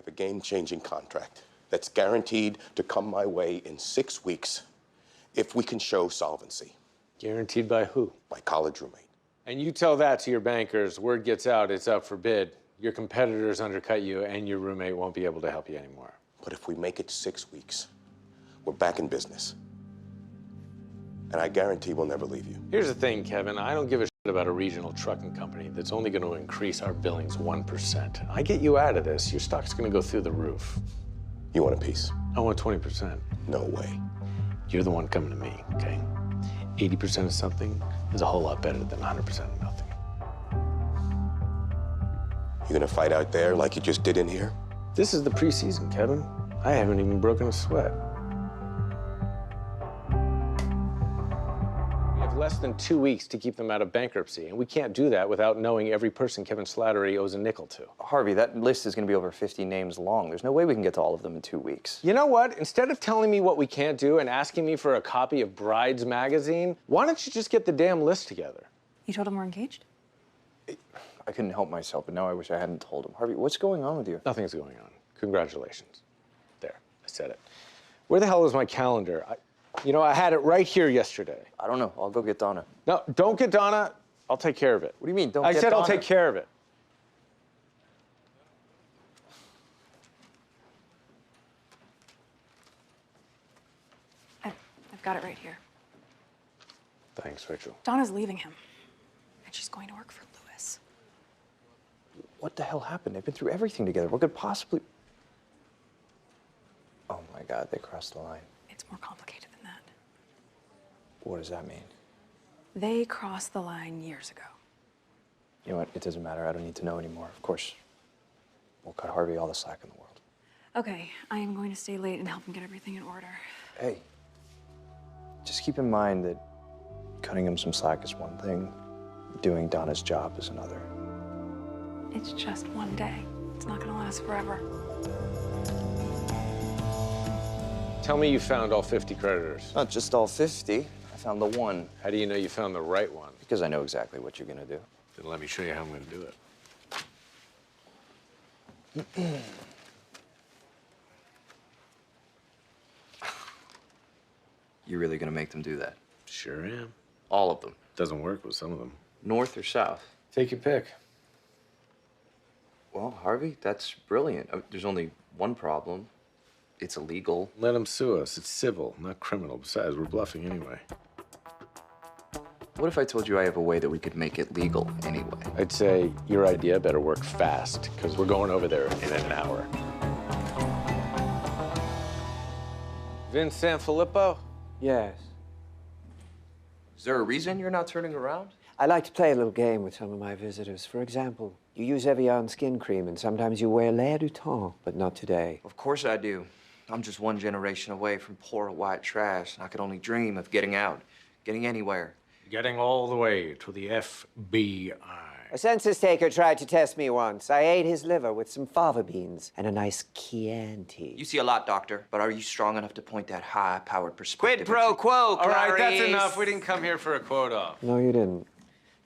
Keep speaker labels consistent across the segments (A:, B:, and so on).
A: have a game-changing contract that's guaranteed to come my way in 6 weeks if we can show solvency.
B: Guaranteed by who?
A: My college roommate.
B: And you tell that to your bankers, word gets out, it's up for bid. Your competitors undercut you, and your roommate won't be able to help you anymore.
A: But if we make it 6 weeks, we're back in business. And I guarantee we'll never leave you.
B: Here's the thing, Kevin. I don't give a shit about a regional trucking company that's only going to increase our billings 1%. I get you out of this, your stock's going to go through the roof.
A: You want a piece?
B: I want 20%.
A: No way.
B: You're the one coming to me, okay? 80% of something is a whole lot better than 100% of nothing.
A: You gonna fight out there like you just did in here?
B: This is the preseason, Kevin. I haven't even broken a sweat. We have less than 2 weeks to keep them out of bankruptcy, and we can't do that without knowing every person Kevin Slattery owes a nickel to.
C: Harvey, that list is going to be over 50 names long. There's no way we can get to all of them in 2 weeks.
B: You know what? Instead of telling me what we can't do and asking me for a copy of Brides magazine, why don't you just get the damn list together?
D: You told him we're engaged?
C: I couldn't help myself, but now I wish I hadn't told him. Harvey, what's going on with you?
B: Nothing's going on. Congratulations. There, I said it. Where the hell is my calendar? You know, I had it right here yesterday.
C: I don't know. I'll go get Donna.
B: No, don't get Donna. I'll take care of it.
C: What do you mean, don't
B: I
C: get
B: said
C: Donna?
B: I'll take care of it.
D: I've got it right here.
B: Thanks, Rachel.
D: Donna's leaving him, and she's going to work for Lewis.
C: What the hell happened? They've been through everything together. What could possibly... Oh, my God, they crossed the line.
D: It's more complicated than that.
C: What does that mean?
D: They crossed the line years ago.
C: You know what? It doesn't matter. I don't need to know anymore. Of course, we'll cut Harvey all the slack in the world.
D: Okay, I am going to stay late and help him get everything in order.
C: Hey, just keep in mind that cutting him some slack is one thing, doing Donna's job is another.
D: It's just one day. It's not going to last forever.
B: Tell me you found all 50 creditors.
C: Not just all 50. I found the one.
B: How do you know you found the right one?
C: Because I know exactly what you're going to do.
B: Then let me show you how I'm going to do it.
C: You're really going to make them do that?
B: Sure am.
C: All of them?
B: Doesn't work with some of them.
C: North or south?
B: Take your pick.
C: Well, Harvey, that's brilliant. There's only one problem. It's illegal.
B: Let them sue us. It's civil, not criminal. Besides, we're bluffing anyway.
C: What if I told you I have a way that we could make it legal anyway?
B: I'd say your idea better work fast, because we're going over there in an hour. Vince Sanfilippo?
E: Yes.
C: Is there a reason you're not turning around?
E: I like to play a little game with some of my visitors. For example, you use Evian skin cream, and sometimes you wear L'air du Temps, but not today.
C: Of course I do. I'm just one generation away from poor white trash, and I could only dream of getting out, getting anywhere.
B: Getting all the way to the FBI.
E: A census taker tried to test me once. I ate his liver with some fava beans and a nice Chianti.
C: You see a lot, Doctor, but are you strong enough to point that high-powered perspective?
E: Quid pro quo,
B: All right, that's
E: Clarice.
B: enough. We didn't come here for a quote-off.
E: No, you didn't.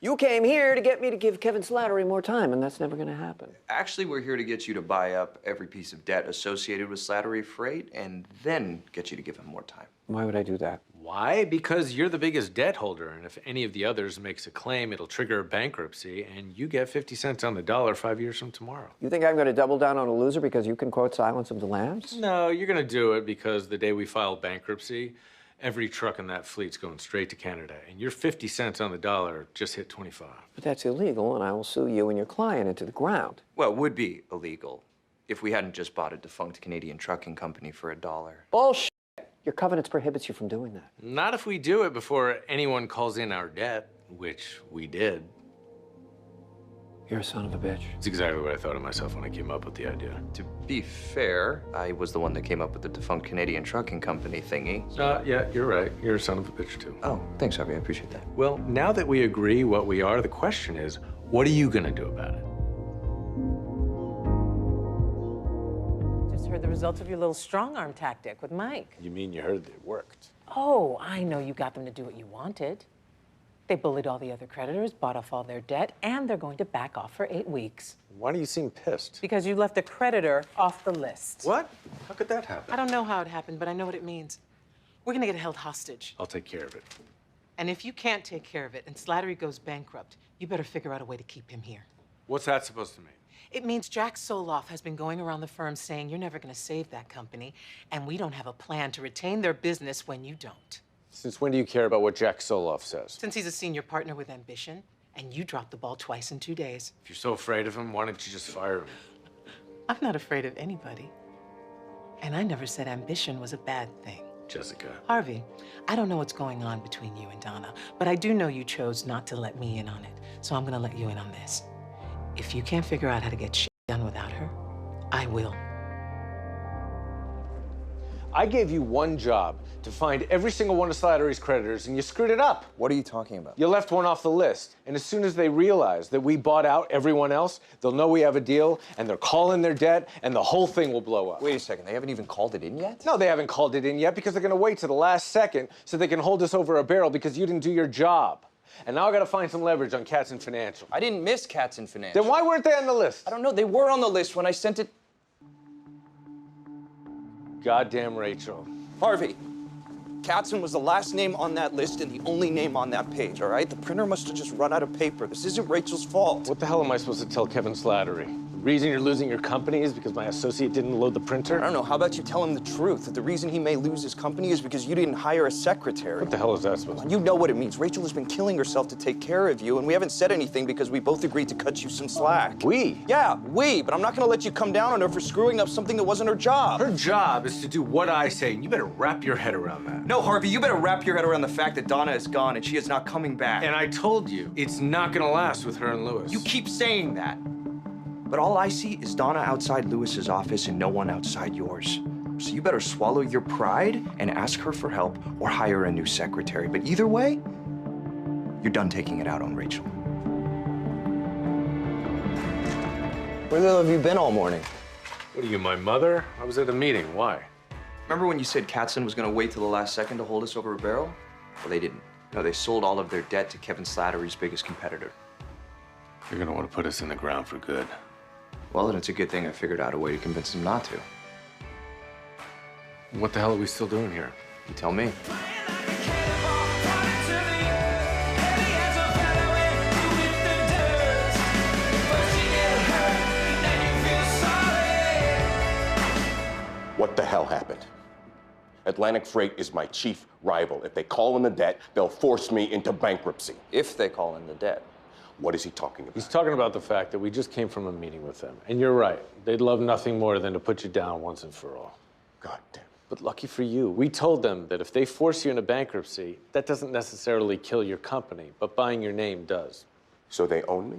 E: You came here to get me to give Kevin Slattery more time, and that's never going to happen.
C: Actually, we're here to get you to buy up every piece of debt associated with Slattery Freight and then get you to give him more time.
E: Why would I do that?
B: Why? Because you're the biggest debt holder, and if any of the others makes a claim, it'll trigger bankruptcy, and you get 50 cents on the dollar 5 years from tomorrow.
E: You think I'm going to double down on a loser because you can quote Silence of the Lambs?
B: No, you're going to do it because the day we file bankruptcy, every truck in that fleet's going straight to Canada, and your 50 cents on the dollar just hit 25.
E: But that's illegal, and I will sue you and your client into the ground.
C: Well, it would be illegal if we hadn't just bought a defunct Canadian trucking company for $1.
E: Bullshit! Your covenants prohibits you from doing that.
B: Not if we do it before anyone calls in our debt, which we did.
E: You're a son of a bitch.
B: It's exactly what I thought of myself when I came up with the idea.
C: To be fair, I was the one that came up with the defunct Canadian trucking company thingy.
B: Yeah, you're right. You're a son of a bitch, too.
C: Oh, thanks, Harvey. I appreciate that.
B: Well, now that we agree what we are, the question is, what are you going to do about it?
F: Just heard the results of your little strong-arm tactic with Mike.
B: You mean you heard it worked?
F: Oh, I know you got them to do what you wanted. They bullied all the other creditors, bought off all their debt, and they're going to back off for 8 weeks.
B: Why do you seem pissed?
F: Because you left a creditor off the list.
B: What? How could that happen?
F: I don't know how it happened, but I know what it means. We're gonna get held hostage.
B: I'll take care of it.
F: And if you can't take care of it and Slattery goes bankrupt, you better figure out a way to keep him here.
B: What's that supposed to mean?
F: It means Jack Soloff has been going around the firm saying you're never gonna save that company, and we don't have a plan to retain their business when you don't.
B: Since when do you care about what Jack Soloff says?
F: Since he's a senior partner with ambition, and you dropped the ball twice in 2 days.
B: If you're so afraid of him, why don't you just fire him?
F: I'm not afraid of anybody. And I never said ambition was a bad thing.
B: Jessica.
F: Harvey, I don't know what's going on between you and Donna, but I do know you chose not to let me in on it, so I'm gonna let you in on this. If you can't figure out how to get shit done without her, I will.
B: I gave you one job, to find every single one of Slattery's creditors, and you screwed it up.
C: What are you talking about?
B: You left one off the list, and as soon as they realize that we bought out everyone else, they'll know we have a deal, and they'll call in their debt, and the whole thing will blow up.
C: Wait a second, they haven't even called it in yet?
B: No, they haven't called it in yet because they're gonna wait to the last second so they can hold us over a barrel because you didn't do your job. And now I gotta find some leverage on Katz and Financial.
C: I didn't miss Katz and Financial.
B: Then why weren't they on the list?
C: I don't know, they were on the list when I sent it.
B: Goddamn Rachel.
C: Harvey, Katzen was the last name on that list and the only name on that page, all right? The printer must have just run out of paper. This isn't Rachel's fault.
B: What the hell am I supposed to tell Kevin Slattery? The reason you're losing your company is because my associate didn't load the printer?
C: I don't know, how about you tell him the truth? That the reason he may lose his company is because you didn't hire a secretary.
B: What the hell is that supposed to mean?
C: You know what it means. Rachel has been killing herself to take care of you, and we haven't said anything because we both agreed to cut you some slack.
B: We?
C: Yeah, we, but I'm not gonna let you come down on her for screwing up something that wasn't her job.
B: Her job is to do what I say, and you better wrap your head around that.
C: No, Harvey, you better wrap your head around the fact that Donna is gone and she is not coming back.
B: And I told you, it's not gonna last with her and Lewis.
C: You keep saying that. But all I see is Donna outside Lewis's office and no one outside yours. So you better swallow your pride and ask her for help or hire a new secretary. But either way, you're done taking it out on Rachel. Where the hell have you been all morning?
B: What are you, my mother? I was at a meeting. Why?
C: Remember when you said Katzen was gonna wait till the last second to hold us over a barrel? Well, they didn't. No, they sold all of their debt to Kevin Slattery's biggest competitor.
B: You're gonna want to put us in the ground for good.
C: Well, then it's a good thing I figured out a way to convince them not to.
B: What the hell are we still doing here?
C: You tell me.
A: What the hell happened? Atlantic Freight is my chief rival. If they call in the debt, they'll force me into bankruptcy.
C: If they call in the debt.
A: What is he talking about?
B: He's talking about the fact that we just came from a meeting with them. And you're right. They'd love nothing more than to put you down once and for all.
A: God damn.
B: But lucky for you, we told them that if they force you into bankruptcy, that doesn't necessarily kill your company, but buying your name does.
A: So they own me?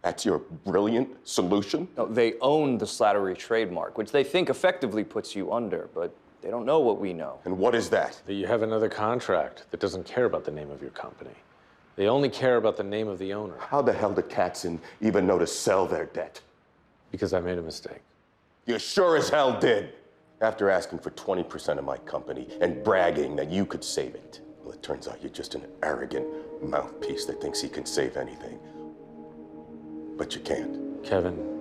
A: That's your brilliant solution?
C: No, they own the Slattery trademark, which they think effectively puts you under, but they don't know what we know.
A: And what is that?
B: That you have another contract that doesn't care about the name of your company. They only care about the name of the owner.
A: How the hell did Katzen even know to sell their debt?
B: Because I made a mistake.
A: You sure as hell did. After asking for 20% of my company and bragging that you could save it. Well, it turns out you're just an arrogant mouthpiece that thinks he can save anything. But you can't.
B: Kevin,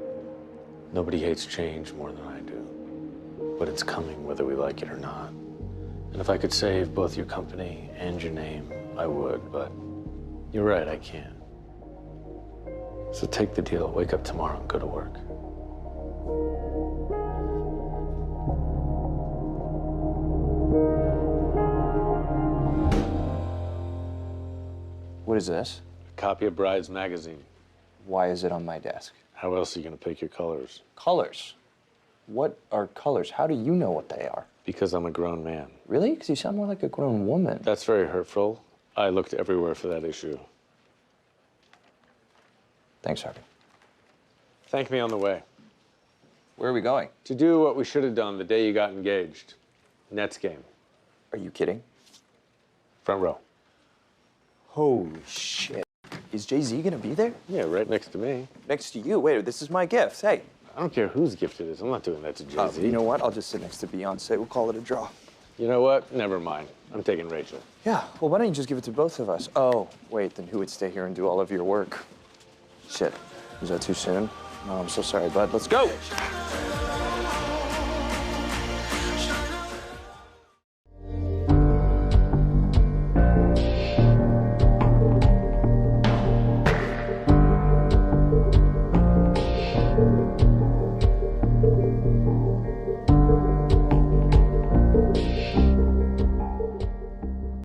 B: nobody hates change more than I do. But it's coming whether we like it or not. And if I could save both your company and your name, I would, but you're right, I can't. So take the deal, wake up tomorrow and go to work.
C: What is this?
B: A copy of Bride's magazine.
C: Why is it on my desk?
B: How else are you gonna pick your colors?
C: Colors. What are colors? How do you know what they are?
B: Because I'm a grown man.
C: Really? Because you sound more like a grown woman.
B: That's very hurtful. I looked everywhere for that issue.
C: Thanks, Harvey.
B: Thank me on the way.
C: Where are we going?
B: To do what we should have done the day you got engaged. Nets game.
C: Are you kidding?
B: Front row.
C: Holy shit. Is Jay-Z gonna be there?
B: Yeah, right next to me.
C: Next to you? Wait, this is my gift. Hey.
B: I don't care whose gift it is. I'm not doing that to Jay-Z.
C: You know what? I'll just sit next to Beyonce. We'll call it a draw.
B: You know what? Never mind. I'm taking Rachel.
C: Yeah, well, why don't you just give it to both of us? Oh, wait, then who would stay here and do all of your work? Shit, is that too soon? Oh, I'm so sorry, bud. Let's go!